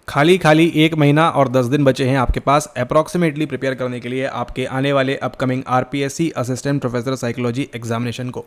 खाली खाली 1 महीना और 10 दिन बचे हैं आपके पास अप्रॉक्सीमेटली प्रिपेयर करने के लिए आपके आने वाले upcoming RPSC assistant professor psychology examination को।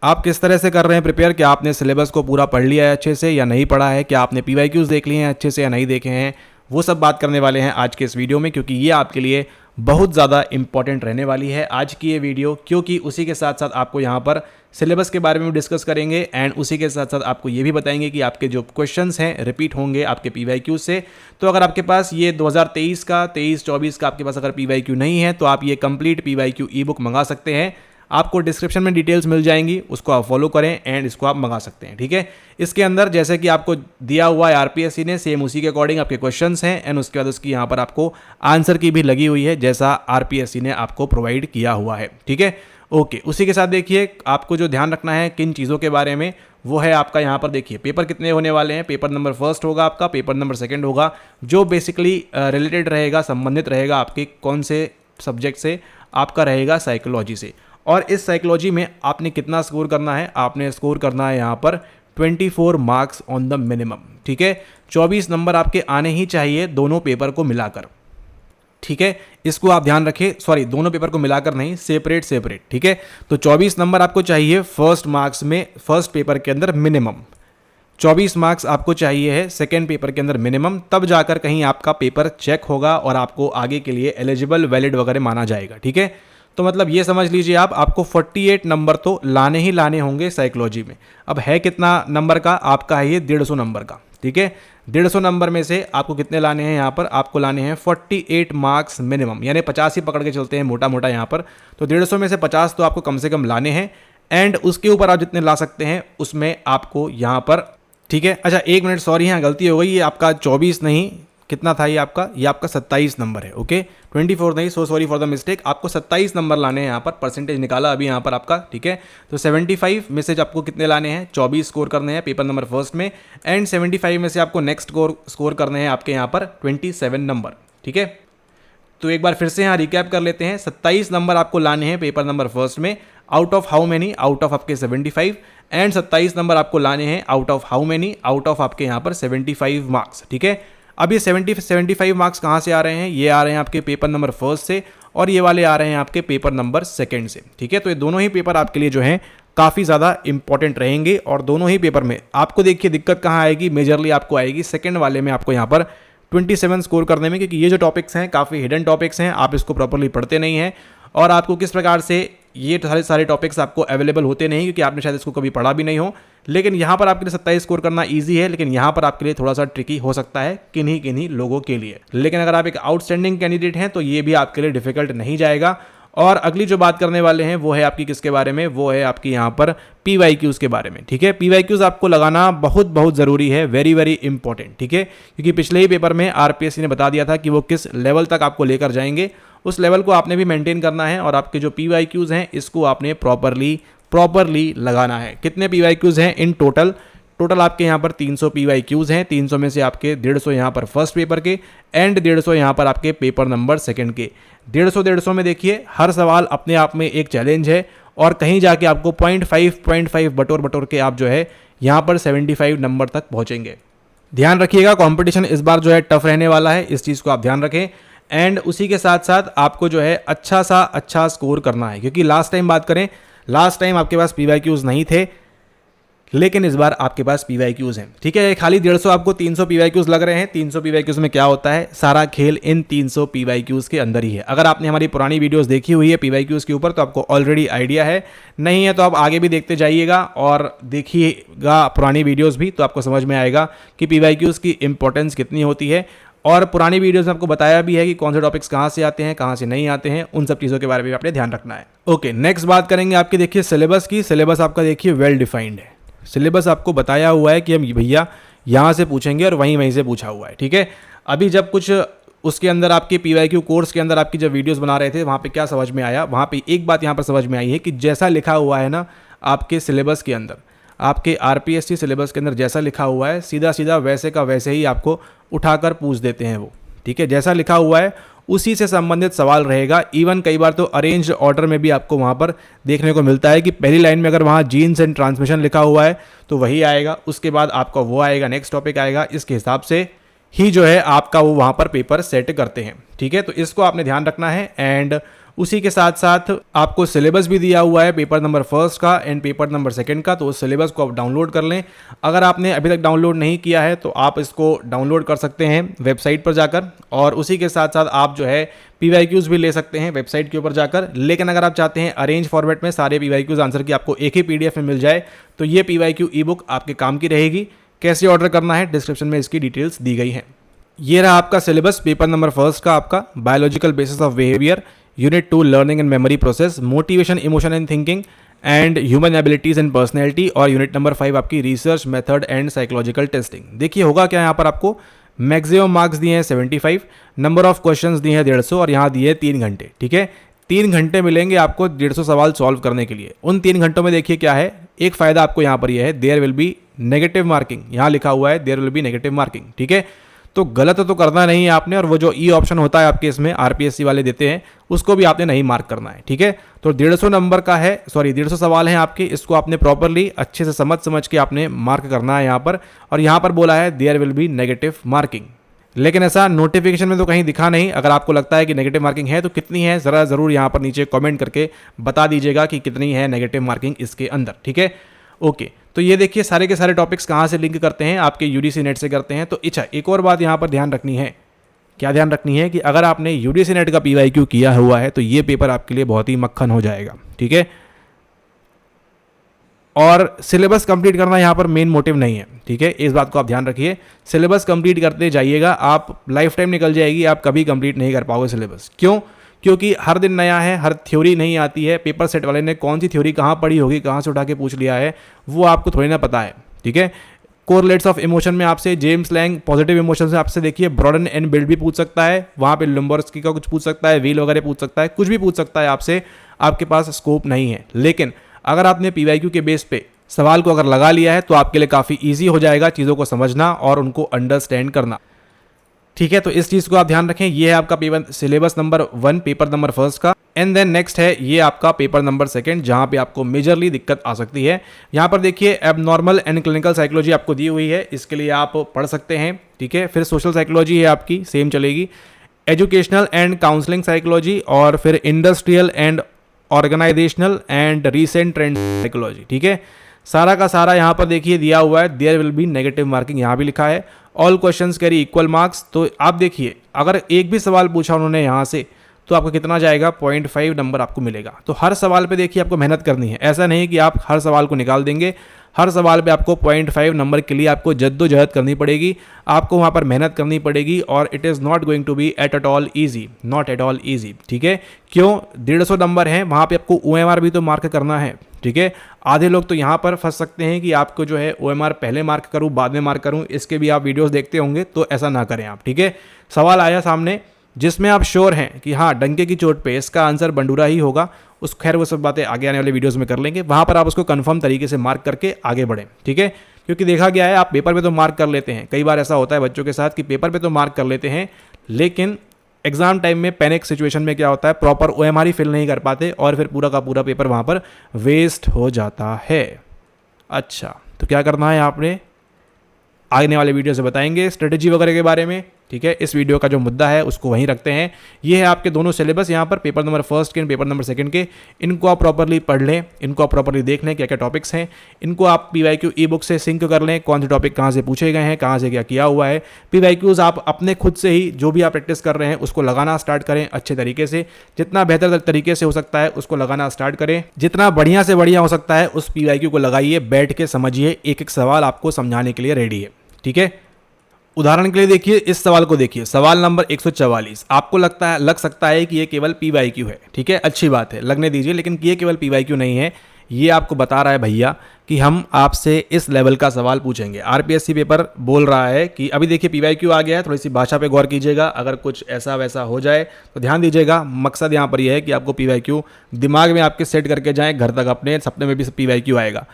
आप किस तरह से कर रहे हैं प्रिपेयर? क्या आपने सिलेबस को पूरा पढ़ लिया है अच्छे से या नहीं पढ़ा है? क्या आपने पीवाईक्यूज़ देख लिए हैं अच्छे से या नहीं देखे हैं? वो सब बात करने वाले हैं आज के इस वीडियो में, क्योंकि ये आपके लिए बहुत ज़्यादा इंपॉर्टेंट रहने वाली है आज की ये वीडियो, क्योंकि उसी के साथ साथ आपको यहाँ पर सिलेबस के बारे में डिस्कस करेंगे एंड उसी के साथ साथ आपको ये भी बताएंगे कि आपके जो क्वेश्चंस हैं रिपीट होंगे आपके पीवाईक्यू से। तो अगर आपके पास ये 2023 का 23-24 का आपके पास अगर पीवाईक्यू नहीं है तो आप ये कंप्लीट पीवाईक्यू ई बुक मंगा सकते हैं। आपको डिस्क्रिप्शन में डिटेल्स मिल जाएंगी, उसको आप फॉलो करें एंड इसको आप मंगा सकते हैं, ठीक है। इसके अंदर जैसे कि आपको दिया हुआ है आरपीएससी ने, सेम उसी के अकॉर्डिंग आपके क्वेश्चंस हैं एंड उसके बाद उसकी यहाँ पर आपको आंसर की भी लगी हुई है जैसा आरपीएससी ने आपको प्रोवाइड किया हुआ है, ठीक है। ओके, उसी के साथ देखिए आपको जो ध्यान रखना है किन चीज़ों के बारे में, वो है आपका यहाँ पर देखिए पेपर कितने होने वाले हैं। पेपर नंबर फर्स्ट होगा आपका, पेपर नंबर सेकंड होगा, जो बेसिकली रिलेटेड रहेगा, संबंधित रहेगा आपके कौन से सब्जेक्ट से, आपका रहेगा साइकोलॉजी से। और इस साइकोलॉजी में आपने कितना स्कोर करना है? आपने स्कोर करना है यहाँ पर 24 मार्क्स ऑन द मिनिमम, ठीक है। 24 नंबर आपके आने ही चाहिए दोनों पेपर को मिलाकर, ठीक है। इसको आप ध्यान रखें, सॉरी दोनों पेपर को मिलाकर नहीं, सेपरेट सेपरेट, ठीक है। तो 24 नंबर आपको चाहिए फर्स्ट मार्क्स में, फर्स्ट पेपर के अंदर मिनिमम 24 मार्क्स आपको चाहिए है सेकेंड पेपर के अंदर मिनिमम, तब जाकर कहीं आपका पेपर चेक होगा और आपको आगे के लिए एलिजिबल वैलिड वगैरह माना जाएगा, ठीक है। तो मतलब ये समझ लीजिए आपको 48 नंबर तो लाने ही लाने होंगे साइकोलॉजी में। अब है कितना नंबर का? आपका है ये 150 नंबर का, ठीक है। 150 नंबर में से आपको कितने लाने हैं? यहाँ पर आपको लाने हैं 48 मार्क्स मिनिमम, यानी 50 ही पकड़ के चलते हैं मोटा मोटा यहाँ पर। तो 150 में से 50 तो आपको कम से कम लाने हैं एंड उसके ऊपर आप जितने ला सकते हैं उसमें आपको यहाँ पर, ठीक है। अच्छा 1 मिनट, सॉरी यहाँ गलती हो गई, ये आपका 24 नहीं, कितना था ये आपका? 27 नंबर है, ओके 24 नहीं, so sorry for the mistake. आपको 27 नंबर लाने हैं यहाँ पर, परसेंटेज निकाला अभी यहाँ पर आपका, ठीक है। तो 75 में से आपको कितने लाने हैं? 24 स्कोर करने हैं पेपर नंबर फर्स्ट में एंड 75 में से आपको नेक्स्ट स्कोर करने हैं आपके यहाँ पर 27 नंबर, ठीक है। तो एक बार फिर से यहाँ रिकैप कर लेते हैं। 27 नंबर आपको लाने हैं पेपर नंबर फर्स्ट में, out of how many? Out of आपके 75, एंड 27 नंबर आपको लाने हैं out of how many? Out of आपके यहाँ पर 75 मार्क्स, ठीक है। अब ये 75 मार्क्स कहाँ से आ रहे हैं? ये आ रहे हैं आपके पेपर नंबर फर्स्ट से और ये वाले आ रहे हैं आपके पेपर नंबर सेकंड से, ठीक है। तो ये दोनों ही पेपर आपके लिए जो हैं काफ़ी ज़्यादा इंपॉर्टेंट रहेंगे और दोनों ही पेपर में आपको देखिए दिक्कत कहाँ आएगी, मेजरली आपको आएगी सेकंड वाले में, आपको यहाँ पर 27 स्कोर करने में, क्योंकि ये जो टॉपिक्स हैं काफ़ी हिडन टॉपिक्स हैं, आप इसको प्रॉपरली पढ़ते नहीं हैं और आपको किस प्रकार से ये सारे टॉपिक्स आपको अवेलेबल होते नहीं, क्योंकि आपने शायद इसको कभी पढ़ा भी नहीं हो। लेकिन यहाँ पर आपके लिए 27 स्कोर करना इजी है, लेकिन यहाँ पर आपके लिए थोड़ा सा ट्रिकी हो सकता है किन्हीं लोगों के लिए। लेकिन अगर आप एक आउटस्टैंडिंग कैंडिडेट हैं तो ये भी आपके लिए डिफिकल्ट नहीं जाएगा। और अगली जो बात करने वाले हैं वो है आपकी किसके बारे में? वो है आपकी यहाँ पर पीवाईक्यूज़ के बारे में, ठीक है। पीवाईक्यूज़ आपको लगाना बहुत ज़रूरी है, वेरी वेरी इंपॉर्टेंट, ठीक है। क्योंकि पिछले ही पेपर में आरपीएससी ने बता दिया था कि वो किस लेवल तक आपको लेकर जाएंगे, उस लेवल को आपने भी मेंटेन करना है और आपके जो पीवाईक्यूज़ हैं इसको आपने प्रॉपरली लगाना है। कितने पीवाईक्यूज़ हैं इन टोटल? आपके यहाँ पर 300 पीवाईक्यूज़ हैं। 300 में से आपके 150 यहाँ पर फर्स्ट पेपर के एंड 150 यहाँ पर आपके पेपर नंबर सेकंड के। 150 में देखिए हर सवाल अपने आप में एक चैलेंज है और कहीं जाके आपको 0.5 बटोर के आप जो है यहाँ पर 75 नंबर तक पहुँचेंगे। ध्यान रखिएगा, कॉम्पिटिशन इस बार जो है टफ रहने वाला है, इस चीज़ को आप ध्यान रखें एंड उसी के साथ साथ आपको जो है अच्छा स्कोर करना है, क्योंकि लास्ट टाइम बात करें, लास्ट टाइम आपके पास पीवाईक्यूज़ नहीं थे लेकिन इस बार आपके पास पीवाईक्यूज़ हैं, ठीक है। खाली 150 आपको 300 पीवाईक्यूज़ लग रहे हैं। 300 पीवाईक्यूज़ में क्या होता है? सारा खेल इन 300 पीवाईक्यूज़ के अंदर ही है। अगर आपने हमारी पुरानी वीडियोस देखी हुई है पीवाईक्यूज़ के ऊपर तो आपको ऑलरेडी आइडिया है, नहीं है तो आप आगे भी देखते जाइएगा और देखिएगा पुरानी वीडियोज़ भी, तो आपको समझ में आएगा कि पीवाईक्यूज़ की इंपॉर्टेंस कितनी होती है। और पुरानी वीडियोस में आपको बताया भी है कि कौन से टॉपिक्स कहाँ से आते हैं, कहाँ से नहीं आते हैं, उन सब चीज़ों के बारे में आपने ध्यान रखना है। ओके, नेक्स्ट बात करेंगे आपकी देखिए सिलेबस की। सिलेबस आपका देखिए वेल डिफाइंड है। सिलेबस आपको बताया हुआ है कि हम भैया यहाँ से पूछेंगे और वहीं से पूछा हुआ है, ठीक है। अभी जब कुछ उसके अंदर आपके पीवाईक्यू कोर्स के अंदर आपकी जब वीडियोस बना रहे थे वहाँ पे क्या समझ में आया? वहाँ पे एक बात यहाँ पर समझ में आई है कि जैसा लिखा हुआ है ना आपके सिलेबस के अंदर, आपके आरपीएससी सिलेबस के अंदर जैसा लिखा हुआ है सीधा वैसे का वैसे ही आपको उठाकर पूछ देते हैं वो, ठीक है। जैसा लिखा हुआ है उसी से संबंधित सवाल रहेगा। इवन कई बार तो अरेंज्ड ऑर्डर में भी आपको वहाँ पर देखने को मिलता है कि पहली लाइन में अगर वहाँ जीन्स एंड ट्रांसमिशन लिखा हुआ है तो वही आएगा, उसके बाद आपका वो आएगा, नेक्स्ट टॉपिक आएगा। इसके हिसाब से ही जो है आपका वो वहाँ पर पेपर सेट करते हैं। ठीक है, तो इसको आपने ध्यान रखना है। एंड उसी के साथ साथ आपको सिलेबस भी दिया हुआ है पेपर नंबर फर्स्ट का एंड पेपर नंबर सेकंड का, तो उस सिलेबस को आप डाउनलोड कर लें। अगर आपने अभी तक डाउनलोड नहीं किया है तो आप इसको डाउनलोड कर सकते हैं वेबसाइट पर जाकर, और उसी के साथ साथ आप जो है PYQs भी ले सकते हैं वेबसाइट के ऊपर जाकर। लेकिन अगर आप चाहते हैं अरेंज फॉर्मेट में सारे PYQs आंसर की आपको एक ही PDF में मिल जाए, तो ये PYQ ई बुक आपके काम की रहेगी। कैसे ऑर्डर करना है डिस्क्रिप्शन में इसकी डिटेल्स दी गई हैं। ये रहा आपका सिलेबस पेपर नंबर फर्स्ट का, आपका biological basis of behaviour, unit 2 learning and memory process, motivation emotion and thinking and human abilities and personality, और यूनिट नंबर 5 आपकी research method and psychological testing. देखिए होगा क्या, यहाँ पर आपको मैक्सिमम मार्क्स दिए हैं 75, नंबर ऑफ क्वेश्चंस दिए हैं 150 और यहाँ दिए 3 घंटे। ठीक है, 3 घंटे मिलेंगे आपको 150 सवाल सॉल्व करने के लिए। उन 3 घंटों में देखिए क्या है, एक फ़ायदा आपको यहाँ पर यह है, there will be negative marking. यहाँ लिखा हुआ है there will be negative marking. ठीक है, तो गलत तो करना नहीं है आपने, और वो जो ई ऑप्शन होता है आपके इसमें RPSC वाले देते हैं उसको भी आपने नहीं मार्क करना है। ठीक है, तो 150 नंबर का है, 150 सवाल हैं आपके, इसको आपने प्रॉपरली अच्छे से समझ के आपने मार्क करना है यहाँ पर। और यहाँ पर बोला है there will be negative marking, लेकिन ऐसा नोटिफिकेशन में तो कहीं दिखा नहीं। अगर आपको लगता है कि नेगेटिव मार्किंग है तो कितनी है ज़रूर यहाँ पर नीचे कमेंट करके बता दीजिएगा कि कितनी है नेगेटिव मार्किंग इसके अंदर। ठीक है, ओके, तो ये देखिए सारे के सारे टॉपिक्स कहाँ से लिंक करते हैं, आपके UGC नेट से करते हैं। तो अच्छा, एक और बात यहाँ पर ध्यान रखनी है, क्या ध्यान रखनी है कि अगर आपने UGC नेट का PYQ किया हुआ है तो ये पेपर आपके लिए बहुत ही मक्खन हो जाएगा। ठीक है, और सिलेबस कंप्लीट करना यहाँ पर मेन मोटिव नहीं है। ठीक है, इस बात को आप ध्यान रखिए, सिलेबस कंप्लीट करते जाइएगा, आप लाइफ टाइम निकल जाएगी, आप कभी कंप्लीट नहीं कर पाओगे सिलेबस। क्यों? क्योंकि हर दिन नया है, हर थ्योरी नहीं आती है। पेपर सेट वाले ने कौन सी थ्योरी कहाँ पढ़ी होगी, कहाँ से उठा के पूछ लिया है, वो आपको थोड़ी ना पता है। ठीक है, कोरिलेट्स ऑफ इमोशन में आपसे जेम्स लैंग पॉजिटिव इमोशन से आपसे देखिए ब्रॉडन एंड बिल्ड भी पूछ सकता है, वहाँ पे लिम्बोर्स्की का कुछ पूछ सकता है, व्हील वगैरह पूछ सकता है, कुछ भी पूछ सकता है आपसे, आपके पास स्कोप नहीं है। लेकिन अगर आपने PYQ के बेस पे सवाल को अगर लगा लिया है तो आपके लिए काफ़ी ईजी हो जाएगा चीज़ों को समझना और उनको अंडरस्टैंड करना। ठीक है, तो इस चीज़ को आप ध्यान रखें। ये है आपका paper syllabus number 1 paper number first का, एंड देन नेक्स्ट है ये आपका पेपर नंबर सेकंड, जहाँ पे आपको मेजरली दिक्कत आ सकती है। यहाँ पर देखिए एबनॉर्मल एंड क्लिनिकल साइकोलॉजी आपको दी हुई है, इसके लिए आप पढ़ सकते हैं। ठीक है, फिर सोशल साइकोलॉजी है आपकी, सेम चलेगी, एजुकेशनल एंड काउंसलिंग साइकोलॉजी, और फिर industrial and organisational and recent trend psychology. ठीक है, सारा का सारा यहाँ पर देखिए दिया हुआ है, there will be negative marking, यहाँ भी लिखा है, all questions carry equal marks. तो आप देखिए अगर एक भी सवाल पूछा उन्होंने यहाँ से तो आपको कितना जाएगा, 0.5 नंबर आपको मिलेगा। तो हर सवाल पे देखिए आपको मेहनत करनी है, ऐसा नहीं कि आप हर सवाल को निकाल देंगे। हर सवाल पे आपको 0.5 नंबर के लिए आपको जद्दोजहद करनी पड़ेगी, आपको वहाँ पर मेहनत करनी पड़ेगी, और it is not going to be at all easy, not at all easy. ठीक है, क्यों? 150 नंबर हैं, वहाँ पे आपको OMR भी तो मार्क करना है। ठीक है, आधे लोग तो यहाँ पर फंस सकते हैं कि आपको जो है OMR पहले मार्क करूँ बाद में मार्क करूँ, इसके भी आप वीडियोस देखते होंगे, तो ऐसा ना करें आप। ठीक है, सवाल आया सामने जिसमें आप श्योर हैं कि हाँ डंके की चोट पे इसका आंसर बंडूरा ही होगा, उस खैर वो सब बातें आगे आने वाले वीडियोस में कर लेंगे, वहाँ पर आप उसको कंफर्म तरीके से मार्क करके आगे बढ़ें। ठीक है, क्योंकि देखा गया है आप पेपर पे तो मार्क कर लेते हैं, कई बार ऐसा होता है बच्चों के साथ कि पेपर पे तो मार्क कर लेते हैं, लेकिन एग्जाम टाइम में पैनिक सिचुएशन में क्या होता है, प्रॉपर OMR ही फिल नहीं कर पाते और फिर पूरा का पूरा पेपर वहाँ पर वेस्ट हो जाता है। अच्छा, तो क्या करना है आपने, आने वाले वीडियो से बताएंगे स्ट्रेटेजी वगैरह के बारे में। ठीक है, इस वीडियो का जो मुद्दा है उसको वहीं रखते हैं। ये है आपके दोनों सिलेबस यहाँ पर, पेपर नंबर फर्स्ट के पेपर नंबर सेकंड के, इनको आप प्रॉपरली पढ़ लें, इनको आप प्रॉपरली देख लें क्या क्या टॉपिक्स हैं, इनको आप PYQ ई बुक से सिंक कर लें, कौन से टॉपिक कहाँ से पूछे गए हैं, कहाँ से क्या किया हुआ है। PYQs आप अपने खुद से ही जो भी आप प्रैक्टिस कर रहे हैं उसको लगाना स्टार्ट करें अच्छे तरीके से, जितना बेहतर तरीके से हो सकता है उसको लगाना स्टार्ट करें, जितना बढ़िया से बढ़िया हो सकता है उस PYQ को लगाइए, बैठ के समझिए, एक एक सवाल आपको समझाने के लिए रेडी है। ठीक है, उदाहरण के लिए देखिए इस सवाल को देखिए, सवाल नंबर 144, आपको लग सकता है कि ये केवल PYQ है। ठीक है, अच्छी बात है, लगने दीजिए, लेकिन ये केवल PYQ नहीं है, ये आपको बता रहा है भैया कि हम आपसे इस लेवल का सवाल पूछेंगे। RPSC पेपर बोल रहा है कि अभी देखिए PYQ आ गया है, थोड़ी सी भाषा पे गौर कीजिएगा, अगर कुछ ऐसा वैसा हो जाए तो ध्यान दीजिएगा। मकसद यहाँ पर यह है कि आपको PYQ दिमाग में आपके सेट करके जाएँ, घर तक अपने सपने में भी PYQ आएगा।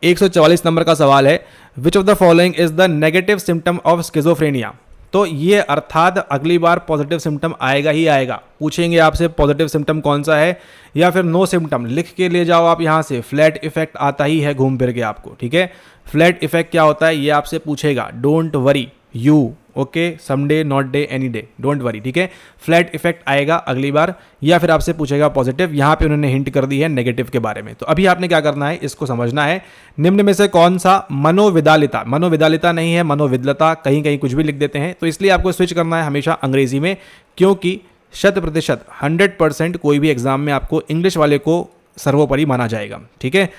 144 नंबर का सवाल है, विच of the following is the negative symptom of schizophrenia. तो ये अर्थात अगली बार पॉजिटिव सिम्टम आएगा ही आएगा, पूछेंगे आपसे पॉजिटिव सिम्टम कौन सा है या फिर नो सिम्टम, लिख के ले जाओ आप यहाँ से। फ्लैट इफेक्ट आता ही है घूम फिर के आपको। ठीक है, फ्लैट इफेक्ट क्या होता है ये आपसे पूछेगा, don't worry, you okay, someday, not day, any day, don't worry, ठीक है। फ्लैट इफेक्ट आएगा अगली बार, या फिर आपसे पूछेगा पॉजिटिव, यहाँ पे उन्होंने हिंट कर दी है नेगेटिव के बारे में। तो अभी आपने क्या करना है, इसको समझना है। निम्न में से कौन सा मनोविदालिता, मनोविदालिता नहीं है, मनोविदलता, कहीं कहीं कुछ भी लिख देते हैं, तो इसलिए आपको स्विच करना है हमेशा अंग्रेजी में, क्योंकि 100% कोई भी एग्जाम में आपको इंग्लिश वाले को सर्वोपरि माना जाएगा, ठीक है।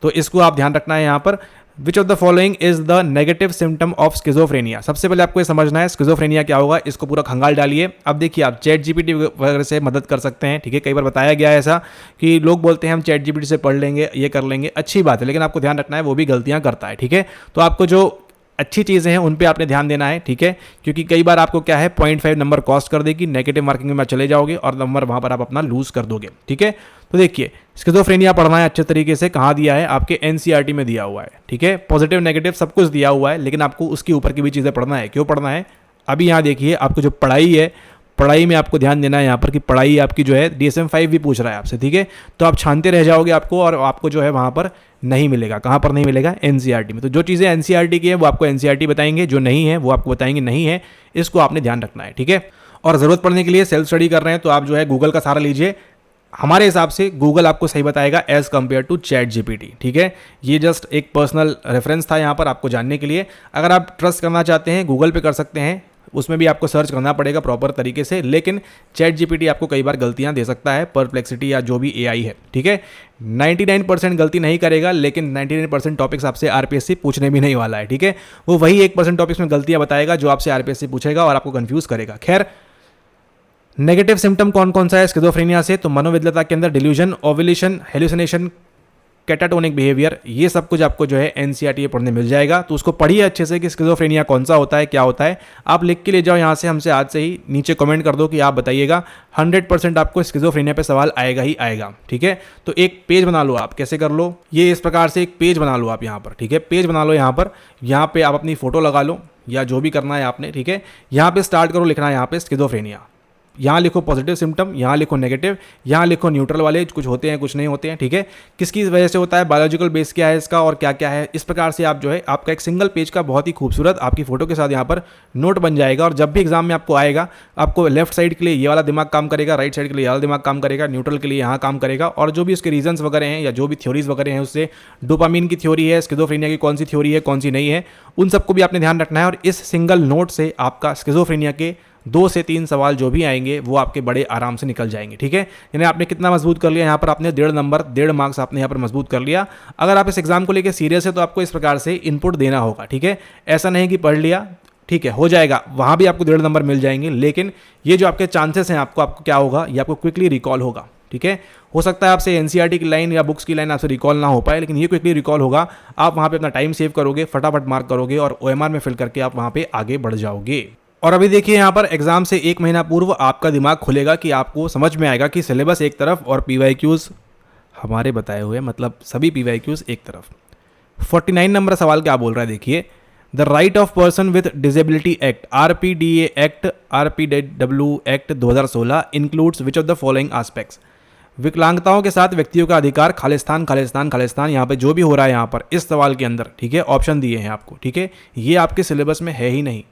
तो इसको आप ध्यान रखना है यहाँ पर। विच of the following is the negative symptom of schizophrenia. सबसे पहले आपको ये समझना है स्किजोफ्रेनिया क्या होगा, इसको पूरा खंगाल डालिए। अब देखिए आप चैट जीपीटी वगैरह से मदद कर सकते हैं, ठीक है। कई बार बताया गया है ऐसा कि लोग बोलते हैं हम चैट जीपीटी से पढ़ लेंगे, ये कर लेंगे, अच्छी बात है, लेकिन आपको ध्यान रखना है वो भी गलतियां करता है, ठीक है। तो आपको जो अच्छी चीज़ें हैं उन पे आपने ध्यान देना है, ठीक है, क्योंकि कई बार आपको क्या है 0.5 नंबर कॉस्ट कर देगी, नेगेटिव मार्किंग में चले जाओगे और नंबर वहां पर आप अपना लूज कर दोगे, ठीक है। तो देखिए स्किज़ोफ्रेनिया पढ़ना है अच्छे तरीके से, कहाँ दिया है, आपके एनसीईआरटी में दिया हुआ है, ठीक है। पॉजिटिव नेगेटिव सब कुछ दिया हुआ है, लेकिन आपको उसके ऊपर की भी चीज़ें पढ़ना है। क्यों पढ़ना है, अभी यहाँ देखिए आपको जो पढ़ाई है, पढ़ाई में आपको ध्यान देना है यहाँ पर कि पढ़ाई आपकी जो है DSM-5 भी पूछ रहा है आपसे, ठीक है। तो आप छानते रह जाओगे आपको, और आपको जो है वहाँ पर नहीं मिलेगा। कहाँ पर नहीं मिलेगा, एनसीईआरटी में। तो जो चीज़ें एनसीईआरटी की है वो आपको एनसीईआरटी बताएंगे, जो नहीं है वो आपको बताएंगे नहीं है, इसको आपने ध्यान रखना है, ठीक है। और ज़रूरत पड़ने के लिए सेल्फ स्टडी कर रहे हैं तो आप जो है गूगल का सहारा लीजिए। हमारे हिसाब से गूगल आपको सही बताएगा as compared to chat GPT, ठीक है। ये जस्ट एक पर्सनल रेफरेंस था यहाँ पर आपको जानने के लिए। अगर आप ट्रस्ट करना चाहते हैं गूगल पे कर सकते हैं, उसमें भी आपको सर्च करना पड़ेगा प्रॉपर तरीके से, लेकिन चैट जीपीटी आपको कई बार गलतियां दे सकता है, परप्लेक्सिटी या जो भी एआई है, ठीक है। 99% गलती नहीं करेगा, लेकिन 99% टॉपिक्स आपसे आरपीएससी पूछने भी नहीं वाला है, ठीक है। वो वही 1% टॉपिक्स में गलतियां बताएगा जो आपसे आरपीएससी पूछेगा और आपको कंफ्यूज करेगा। खैर, नेगेटिव सिम्टम कौन कौन सा है स्किज़ोफ्रेनिया से, तो मनोविदलता के अंदर delusion, ovulation, hallucination, catatonic behaviour, ये सब कुछ आपको जो है एनसीईआरटी पढ़ने मिल जाएगा। तो उसको पढ़िए अच्छे से कि स्किज़ोफ्रेनिया कौन सा होता है, क्या होता है। आप लिख के ले जाओ यहाँ से, हमसे आज से ही नीचे कमेंट कर दो कि आप बताइएगा। 100% आपको स्किज़ोफ्रेनिया पे सवाल आएगा ही आएगा, ठीक है। तो एक पेज बना लो आप, कैसे कर लो, ये इस प्रकार से एक पेज बना लो आप यहाँ पर, ठीक है। पेज बना लो यहाँ पर, यहाँ पे आप अपनी फोटो लगा लो या जो भी करना है आपने, ठीक है। यहाँ पे स्टार्ट करो लिखना है यहाँ पे स्किज़ोफ्रेनिया, यहाँ लिखो पॉजिटिव सिम्टम, यहाँ लिखो नेगेटिव, यहाँ लिखो न्यूट्रल वाले, कुछ होते हैं कुछ नहीं होते हैं, ठीक है। किसकी वजह से होता है, बायोलॉजिकल बेस क्या है इसका और क्या क्या है। इस प्रकार से आप जो है आपका एक सिंगल पेज का बहुत ही खूबसूरत आपकी फोटो के साथ यहाँ पर नोट बन जाएगा। और जब भी एग्जाम में आपको आएगा, आपको लेफ्ट साइड के लिए ये वाला दिमाग काम करेगा, राइट साइड के लिए ये वाला दिमाग काम करेगा, न्यूट्रल के लिए यहाँ काम करेगा, और जो भी उसके रीजन्स वगैरह हैं या जो भी थ्योरीज वगैरह हैं, उससे डोपामिन की थ्योरी है, स्किज़ोफ्रेनिया की कौन सी थ्योरी है कौन सी नहीं है, उन सबको भी आपने ध्यान रखना है। और इस सिंगल नोट से आपका स्किज़ोफ्रेनिया के 2 से 3 सवाल जो भी आएंगे वो आपके बड़े आराम से निकल जाएंगे, ठीक है। यानी आपने कितना मजबूत कर लिया यहाँ पर, आपने 1.5 नंबर 1.5 मार्क्स आपने यहाँ पर मजबूत कर लिया। अगर आप इस एग्जाम को लेकर सीरियस है तो आपको इस प्रकार से इनपुट देना होगा, ठीक है। ऐसा नहीं कि पढ़ लिया, ठीक है, हो जाएगा, वहाँ भी आपको 1.5 नंबर मिल जाएंगे, लेकिन ये जो आपके चांसेस हैं आपको क्या होगा, ये आपको क्विकली रिकॉल होगा, ठीक है। हो सकता है आपसे एनसीईआरटी की लाइन या बुक्स की लाइन आपसे रिकॉल ना हो पाए, लेकिन ये क्विकली रिकॉल होगा। आप वहाँ पे अपना टाइम सेव करोगे, फटाफट मार्क करोगे और ओएमआर में फिल करके आप वहाँ पे आगे बढ़ जाओगे। और अभी देखिए यहाँ पर एग्जाम से 1 महीना पूर्व आपका दिमाग खुलेगा कि आपको समझ में आएगा कि सिलेबस एक तरफ और पीवाईक्यूज हमारे बताए हुए, मतलब सभी पीवाईक्यूज एक तरफ। 49 नंबर सवाल क्या बोल रहा है, देखिए। The right of person with disability act, RPDA act, RPW act 2016 includes which of the following aspects. विकलांगताओं के साथ व्यक्तियों का अधिकार, खालिस्तान खालिस्तान खालिस्तान, यहाँ पे जो भी हो रहा है यहाँ पर इस सवाल के अंदर, ठीक है, ऑप्शन दिए हैं आपको, ठीक है। ये आपके सिलेबस में है ही नहीं,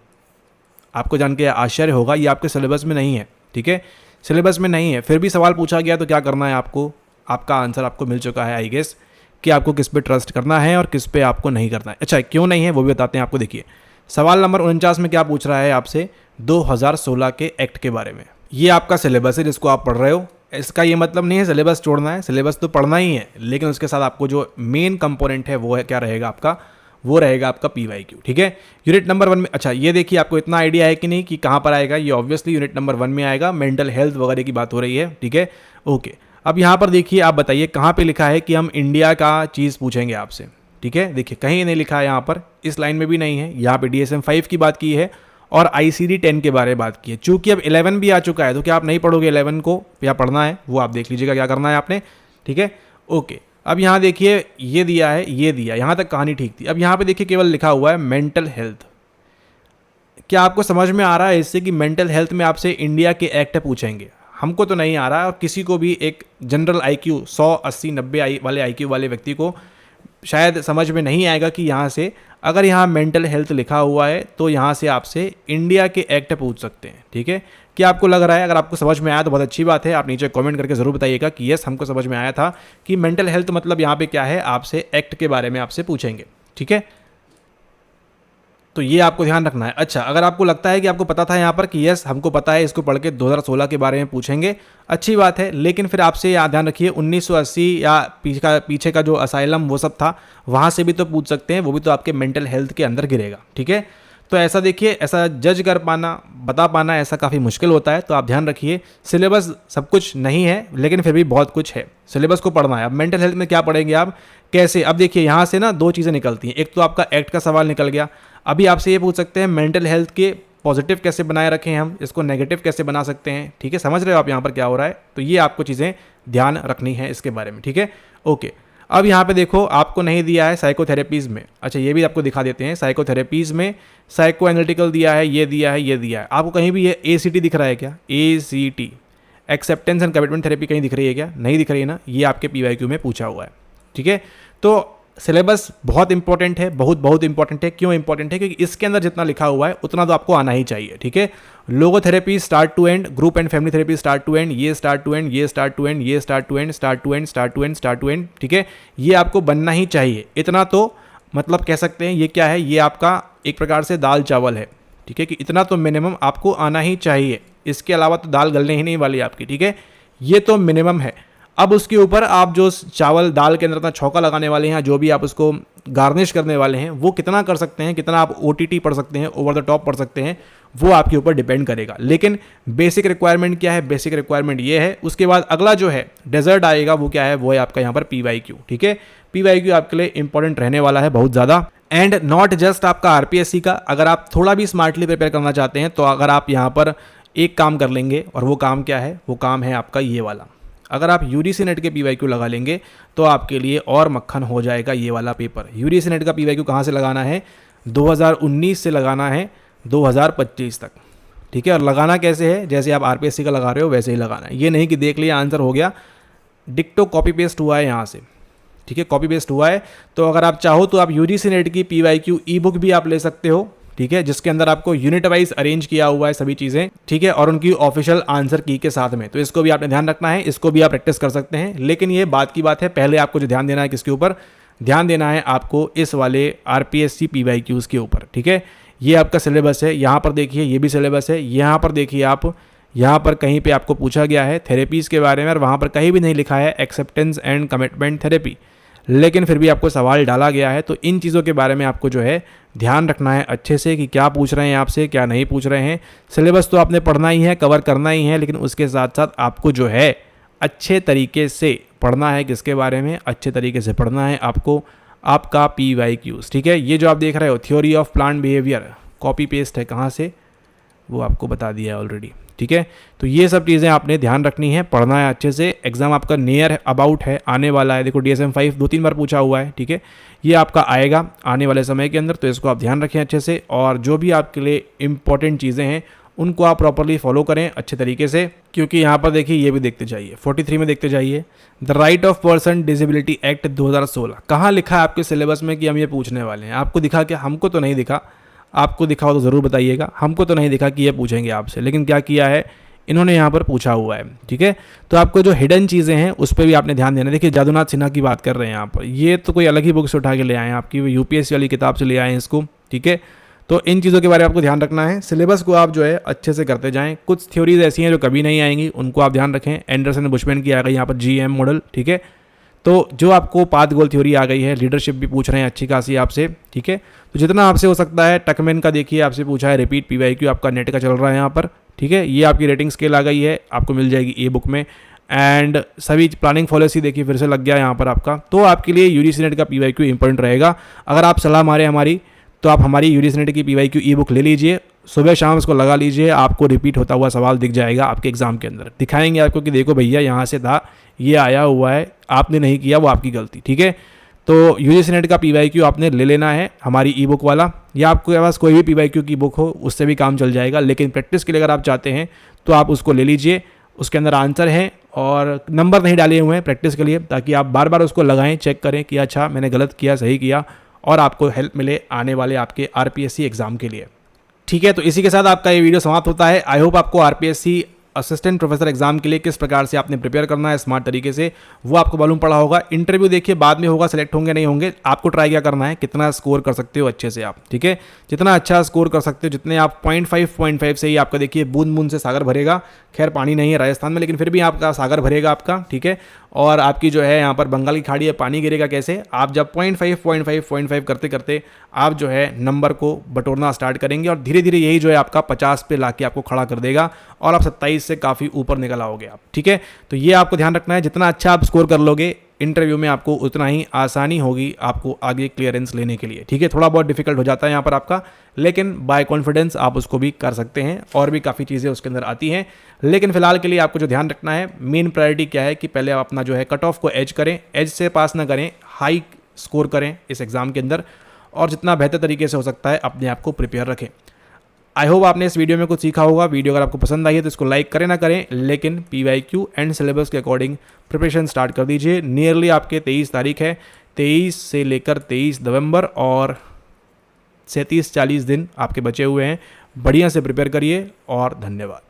आपको जान के आश्चर्य होगा, ये आपके सिलेबस में नहीं है, ठीक है। सिलेबस में नहीं है, फिर भी सवाल पूछा गया तो क्या करना है आपको, आपका आंसर आपको मिल चुका है आई गेस, कि आपको किस पे ट्रस्ट करना है और किस पे आपको नहीं करना है। अच्छा, क्यों नहीं है वो भी बताते हैं आपको। देखिए सवाल नंबर 49 में क्या पूछ रहा है आपसे, 2016 के एक्ट के बारे में। ये आपका सिलेबस है जिसको आप पढ़ रहे हो, इसका ये मतलब नहीं है सिलेबस छोड़ना है, सिलेबस तो पढ़ना ही है, लेकिन उसके साथ आपको जो मेन कंपोनेंट है वो है क्या रहेगा आपका, वो रहेगा आपका पीवाईक्यू, ठीक है। यूनिट नंबर 1 में, अच्छा ये देखिए आपको इतना आइडिया है कि नहीं कि कहाँ पर आएगा, ये ऑब्वियसली यूनिट नंबर 1 में आएगा, मेंटल हेल्थ वगैरह की बात हो रही है, ठीक है, ओके। अब यहाँ पर देखिए आप बताइए कहाँ पे लिखा है कि हम इंडिया का चीज़ पूछेंगे आपसे, ठीक है। देखिए कहीं नहीं लिखा है यहाँ पर, इस लाइन में भी नहीं है, यहाँ पे DSM-5 की बात की है और ICD-10 के बारे में बात की है। चूंकि अब 11 भी आ चुका है तो क्या आप नहीं पढ़ोगे 11 को, या पढ़ना है वो आप देख लीजिएगा क्या करना है आपने, ठीक है, ओके। अब यहाँ देखिए ये दिया है, ये दिया, यहाँ तक कहानी ठीक थी। अब यहाँ पे देखिए केवल लिखा हुआ है मेंटल हेल्थ। क्या आपको समझ में आ रहा है इससे कि मेंटल हेल्थ में आपसे इंडिया के एक्ट पूछेंगे? हमको तो नहीं आ रहा है, और किसी को भी एक जनरल IQ 100, 80, 90 वाले IQ वाले व्यक्ति को शायद समझ में नहीं आएगा कि यहाँ से अगर यहाँ मेंटल हेल्थ लिखा हुआ है तो यहाँ से आपसे इंडिया के एक्ट पूछ सकते हैं। ठीक है, क्या आपको लग रहा है? अगर आपको समझ में आया तो बहुत अच्छी बात है, आप नीचे कमेंट करके ज़रूर बताइएगा कि यस हमको समझ में आया था कि मेंटल हेल्थ मतलब यहाँ पे क्या है, आपसे एक्ट के बारे में आपसे पूछेंगे। ठीक है, तो ये आपको ध्यान रखना है। अच्छा, अगर आपको लगता है कि आपको पता था यहाँ पर कि यस हमको पता है, इसको पढ़ के 2016 के बारे में पूछेंगे, अच्छी बात है, लेकिन फिर आपसे यहाँ ध्यान रखिए 1980 या पीछे का जो असाइलम वो सब था, वहाँ से भी तो पूछ सकते हैं, वो भी तो आपके मेंटल हेल्थ के अंदर गिरेगा। ठीक है, तो ऐसा देखिए, ऐसा जज कर पाना, बता पाना ऐसा काफ़ी मुश्किल होता है। तो आप ध्यान रखिए, सिलेबस सब कुछ नहीं है लेकिन फिर भी बहुत कुछ है, सिलेबस को पढ़ना है। अब मेंटल हेल्थ में क्या पढ़ेंगे आप, कैसे? अब देखिए यहाँ से ना दो चीज़ें निकलती हैं, एक तो आपका एक्ट का सवाल निकल गया। अभी आपसे ये पूछ सकते हैं मेंटल हेल्थ के पॉजिटिव कैसे बनाए रखें हम, इसको नेगेटिव कैसे बना सकते हैं। ठीक है, समझ रहे हो आप यहाँ पर क्या हो रहा है? तो ये आपको चीज़ें ध्यान रखनी है इसके बारे में। ठीक है, ओके। अब यहाँ पे देखो, आपको नहीं दिया है साइकोथेरेपीज़ में। अच्छा, ये भी आपको दिखा देते हैं, साइकोथेरेपीज़ में साइको एनालिटिकल दिया है, ये दिया है, ये दिया है। आपको कहीं भी ये ACT दिख रहा है क्या? ACT, acceptance and commitment therapy, कहीं दिख रही है क्या? नहीं दिख रही है ना, ये आपके PYQ में पूछा हुआ है। ठीक है, तो सिलेबस बहुत इंपॉर्टेंट है, बहुत इंपॉर्टेंट है। क्यों इंपॉर्टेंट है? क्योंकि इसके अंदर जितना लिखा हुआ है उतना तो आपको आना ही चाहिए। ठीक है, logotherapy start to end, group and family therapy start to end, ये स्टार्ट टू एंड, ये स्टार्ट टू एंड, ये start to end, start to end, start to end, start to end. ठीक है, ये आपको बनना ही चाहिए। इतना तो मतलब कह सकते हैं ये क्या है, ये आपका एक प्रकार से दाल चावल है। ठीक है, कि इतना तो मिनिमम आपको आना ही चाहिए, इसके अलावा तो दाल गलने ही नहीं वाली आपकी। ठीक है, ये तो मिनिमम है। अब उसके ऊपर आप जो चावल दाल के अंदर इतना छौंका लगाने वाले हैं, जो भी आप उसको गार्निश करने वाले हैं, वो कितना कर सकते हैं, कितना आप OTT पढ़ सकते हैं, ओवर द टॉप पढ़ सकते हैं, वो आपके ऊपर डिपेंड करेगा। लेकिन बेसिक रिक्वायरमेंट क्या है? बेसिक रिक्वायरमेंट ये है। उसके बाद अगला जो है डेजर्ट आएगा, वो क्या है? वो है आपका यहाँ पर PYQ। ठीक है, PYQ आपके लिए इंपॉर्टेंट रहने वाला है बहुत ज़्यादा, एंड नॉट जस्ट आपका RPSC का। अगर आप थोड़ा भी स्मार्टली प्रिपेयर करना चाहते हैं तो अगर आप यहाँ पर एक काम कर लेंगे, और वो काम क्या है? वो काम है आपका ये वाला। अगर आप UGC नेट के PYQ लगा लेंगे तो आपके लिए और मक्खन हो जाएगा ये वाला पेपर। UGC नेट का PYQ कहाँ से लगाना है? 2019 से लगाना है 2025 तक। ठीक है, और लगाना कैसे है? जैसे आप RPSC का लगा रहे हो वैसे ही लगाना है। ये नहीं कि देख लिया आंसर हो गया, डिक्टो कॉपी पेस्ट हुआ है यहाँ से। ठीक है, कॉपी पेस्ट हुआ है। तो अगर आप चाहो तो आप UGC नेट की PYQ ई-बुक भी आप ले सकते हो। ठीक है, जिसके अंदर आपको यूनिट वाइज अरेंज किया हुआ है सभी चीज़ें। ठीक है, और उनकी ऑफिशियल आंसर की के साथ में, तो इसको भी आपने ध्यान रखना है, इसको भी आप प्रैक्टिस कर सकते हैं। लेकिन ये बात की बात है, पहले आपको जो ध्यान देना है किसके ऊपर? ध्यान देना है आपको इस वाले RPSC PYQs के ऊपर। ठीक है, ये आपका सिलेबस है। यहाँ पर देखिए, ये भी सिलेबस है। यहाँ पर देखिए आप, यहाँ पर कहीं पे आपको पूछा गया है थेरेपीज़ के बारे में, और वहाँ पर कहीं भी नहीं लिखा है एक्सेप्टेंस एंड कमिटमेंट थेरेपी, लेकिन फिर भी आपको सवाल डाला गया है। तो इन चीज़ों के बारे में आपको जो है ध्यान रखना है अच्छे से, कि क्या पूछ रहे हैं आपसे, क्या नहीं पूछ रहे हैं। सिलेबस तो आपने पढ़ना ही है, कवर करना ही है, लेकिन उसके साथ साथ आपको जो है अच्छे तरीके से पढ़ना है। किसके बारे में? अच्छे तरीके से पढ़ना है आपको आपका PYQs। ठीक है, ये जो आप देख रहे हो theory of plant behaviour, copy paste है कहाँ से, वो आपको बता दिया है ऑलरेडी। ठीक है, तो ये सब चीज़ें आपने ध्यान रखनी है, पढ़ना है अच्छे से। एग्जाम आपका नियर अबाउट है, आने वाला है। देखो DSM-5 2-3 बार पूछा हुआ है। ठीक है, ये आपका आएगा आने वाले समय के अंदर, तो इसको आप ध्यान रखें अच्छे से। और जो भी आपके लिए इंपॉर्टेंट चीज़ें हैं उनको आप प्रॉपरली फॉलो करें अच्छे तरीके से, क्योंकि यहाँ पर देखिए ये भी देखते जाइए, 43 में देखते जाइए, the right of person disability act 2016। कहाँ लिखा है आपके सिलेबस में कि हम ये पूछने वाले हैं? आपको दिखा क्या? हमको तो नहीं दिखा। आपको दिखा हो तो ज़रूर बताइएगा। हमको तो नहीं दिखा कि ये पूछेंगे आपसे, लेकिन क्या किया है इन्होंने यहाँ पर पूछा हुआ है। ठीक है, तो आपको जो हिडन चीज़ें हैं उस पर भी आपने ध्यान देना। देखिए जादुनाथ सिन्हा की बात कर रहे हैं यहाँ पर, ये तो कोई अलग ही बुक से उठा के ले आए हैं, आपकी UPSC वाली किताब से ले आए हैं इसको। ठीक है, तो इन चीज़ों के बारे में आपको ध्यान रखना है। सिलेबस को आप जो है अच्छे से करते जाएं। कुछ थ्योरीज ऐसी हैं जो कभी नहीं आएंगी, उनको आप ध्यान रखें। एंडरसन बुशमैन की आ गई यहाँ पर GM मॉडल। ठीक है, तो जो आपको पाथ गोल थ्योरी आ गई है, लीडरशिप भी पूछ रहे हैं अच्छी खासी आपसे। ठीक है, तो जितना आपसे हो सकता है। टकमैन का देखिए आपसे पूछा है, रिपीट PYQ आपका नेट का चल रहा है यहाँ पर। ठीक है, ये आपकी रेटिंग स्केल आ गई है, आपको मिल जाएगी ई-बुक में। एंड सभी प्लानिंग पॉलिसी देखिए फिर से लग गया यहाँ पर आपका। तो आपके लिए UGC नेट का PYQ इंपॉर्टेंट रहेगा। अगर आप सलाह मारे हमारी, तो आप हमारी UGC नेट की PYQ ई-बुक ले लीजिए, सुबह शाम उसको लगा लीजिए, आपको रिपीट होता हुआ सवाल दिख जाएगा आपके एग्जाम के अंदर। दिखाएंगे आपको कि देखो भैया यहाँ से था, ये आया हुआ है, आपने नहीं किया, वो आपकी गलती। ठीक है, तो UGC नेट का PYQ आपने ले लेना है हमारी ई-बुक वाला, या आपके पास कोई भी PYQ की बुक हो उससे भी काम चल जाएगा। लेकिन प्रैक्टिस के लिए अगर आप चाहते हैं तो आप उसको ले लीजिए, उसके अंदर आंसर है और नंबर नहीं डाले हुए हैं प्रैक्टिस के लिए, ताकि आप बार बार उसको लगाएं, चेक करें कि अच्छा मैंने गलत किया सही किया, और आपको हेल्प मिले आने वाले आपके आरपीएससी एग्ज़ाम के लिए। ठीक है, तो इसी के साथ आपका ये वीडियो समाप्त होता है। आई होप आपको आरपीएससी असिस्टेंट प्रोफेसर एग्जाम के लिए किस प्रकार से आपने प्रिपेयर करना है स्मार्ट तरीके से, वो आपको मालूम पड़ा होगा। इंटरव्यू देखिए बाद में होगा, सेलेक्ट होंगे नहीं होंगे, आपको ट्राई क्या करना है, कितना स्कोर कर सकते हो अच्छे से आप। ठीक है, जितना अच्छा स्कोर कर सकते हो, जितने आप 0.5 से ही आपका देखिए बूंद बूंद से सागर भरेगा। खैर पानी नहीं है राजस्थान में, लेकिन फिर भी आपका सागर भरेगा आपका। ठीक है, और आपकी जो है यहाँ पर बंगाल की खाड़ी है, पानी गिरेगा कैसे, आप जब 0.5 करते करते आप जो है नंबर को बटोरना स्टार्ट करेंगे, और धीरे धीरे यही जो है आपका 50 पे लाके आपको खड़ा कर देगा, और आप 27 से काफ़ी ऊपर निकल आओगे आप। ठीक है, तो ये आपको ध्यान रखना है, जितना अच्छा आप स्कोर कर लोगे इंटरव्यू में आपको उतना ही आसानी होगी आपको आगे क्लियरेंस लेने के लिए। ठीक है, थोड़ा बहुत डिफिकल्ट हो जाता है यहाँ पर आपका, लेकिन बाय कॉन्फिडेंस आप उसको भी कर सकते हैं, और भी काफ़ी चीज़ें उसके अंदर आती हैं। लेकिन फिलहाल के लिए आपको जो ध्यान रखना है, मेन प्रायोरिटी क्या है कि पहले आप अपना जो है कट ऑफ को एज करें, एज से पास ना करें, हाई स्कोर करें इस एग्ज़ाम के अंदर, और जितना बेहतर तरीके से हो सकता है अपने आप को प्रिपेयर रखें। आई होप आपने इस वीडियो में कुछ सीखा होगा। वीडियो अगर आपको पसंद आई है तो इसको लाइक करें ना करें, लेकिन PYQ एंड सिलेबस के अकॉर्डिंग प्रिपरेशन स्टार्ट कर दीजिए। नियरली आपके 23 तारीख है, 23 से लेकर 23 नवंबर, और 37-40 दिन आपके बचे हुए हैं। बढ़िया से प्रिपेयर करिए, और धन्यवाद।